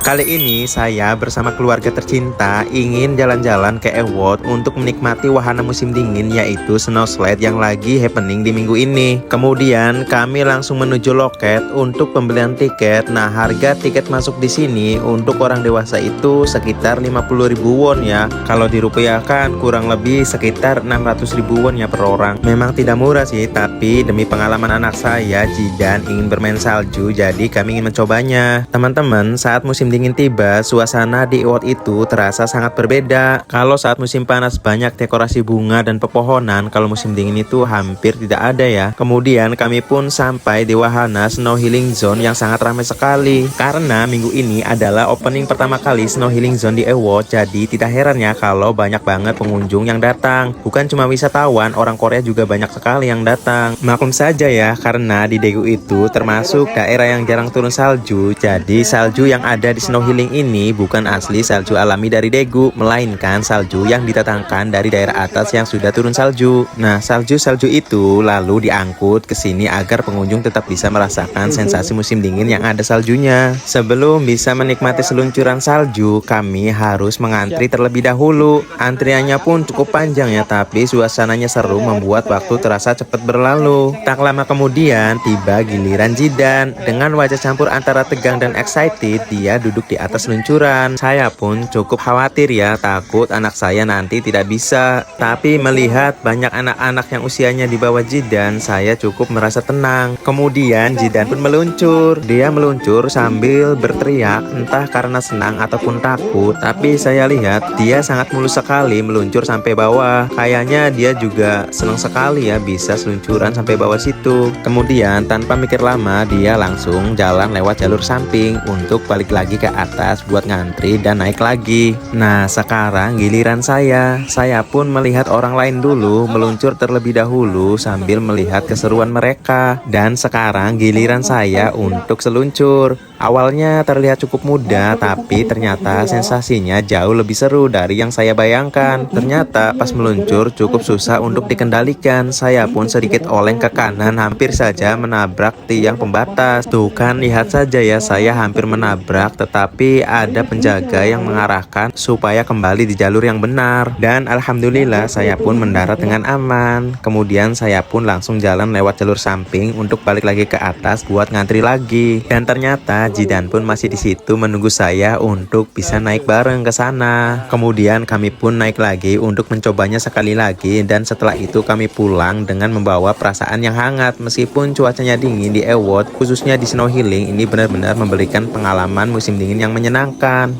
Kali ini saya bersama keluarga tercinta ingin jalan-jalan ke Ewot untuk menikmati wahana musim dingin yaitu snow slide yang lagi happening di minggu ini. Kemudian kami langsung menuju loket untuk pembelian tiket. Nah, harga tiket masuk di sini untuk orang dewasa itu sekitar 50.000 won ya. Kalau dirupiahkan kurang lebih sekitar 600.000 won ya per orang. Memang tidak murah sih, tapi demi pengalaman anak saya Jidan ingin bermain salju, jadi kami ingin mencobanya. Teman-teman, saat musim dingin tiba, suasana di Ewot itu terasa sangat berbeda. Kalau saat musim panas banyak dekorasi bunga dan pepohonan, kalau musim dingin itu hampir tidak ada ya. Kemudian kami pun sampai di wahana Snow Healing Zone yang sangat ramai sekali. Karena minggu ini adalah opening pertama kali Snow Healing Zone di Ewot, jadi tidak heran ya kalau banyak banget pengunjung yang datang. Bukan cuma wisatawan, orang Korea juga banyak sekali yang datang. Maklum saja ya, karena di Daegu itu termasuk daerah yang jarang turun salju, jadi salju yang ada di Snow Healing ini bukan asli salju alami dari Daegu, melainkan salju yang didatangkan dari daerah atas yang sudah turun salju. Nah, salju-salju itu lalu diangkut ke sini agar pengunjung tetap bisa merasakan sensasi musim dingin yang ada saljunya. Sebelum bisa menikmati seluncuran salju, kami harus mengantri terlebih dahulu. Antriannya pun cukup panjang ya, tapi suasananya seru membuat waktu terasa cepat berlalu. Tak lama kemudian tiba giliran Jidan. Dengan wajah campur antara tegang dan excited, dia duduk di atas luncuran. Saya pun cukup khawatir ya, takut anak saya nanti tidak bisa. Tapi melihat banyak anak-anak yang usianya di bawah Jidan, saya cukup merasa tenang. Kemudian Jidan pun meluncur. Dia meluncur sambil berteriak, entah karena senang ataupun takut. Tapi saya lihat dia sangat mulus sekali meluncur sampai bawah. Kayaknya dia juga senang sekali ya bisa seluncuran sampai bawah situ. Kemudian tanpa mikir lama, dia langsung jalan lewat jalur samping untuk balik lagi ke atas buat ngantri dan naik lagi. Nah, sekarang giliran saya. Saya pun melihat orang lain dulu meluncur terlebih dahulu sambil melihat keseruan mereka. Dan sekarang giliran saya untuk seluncur. Awalnya terlihat cukup mudah, tapi ternyata sensasinya jauh lebih seru dari yang saya bayangkan. Ternyata pas meluncur cukup susah untuk dikendalikan. Saya pun sedikit oleng ke kanan, hampir saja menabrak tiang pembatas. Tuh kan, lihat saja ya, saya hampir menabrak, tetapi ada penjaga yang mengarahkan supaya kembali di jalur yang benar. Dan alhamdulillah saya pun mendarat dengan aman. Kemudian saya pun langsung jalan lewat jalur samping untuk balik lagi ke atas buat ngantri lagi. Dan ternyata Jidan pun masih di situ menunggu saya untuk bisa naik bareng ke sana. Kemudian kami pun naik lagi untuk mencobanya sekali lagi, dan setelah itu kami pulang dengan membawa perasaan yang hangat. Meskipun cuacanya dingin di Ewot, khususnya di Snow Healing ini benar-benar memberikan pengalaman musim dingin yang menyenangkan.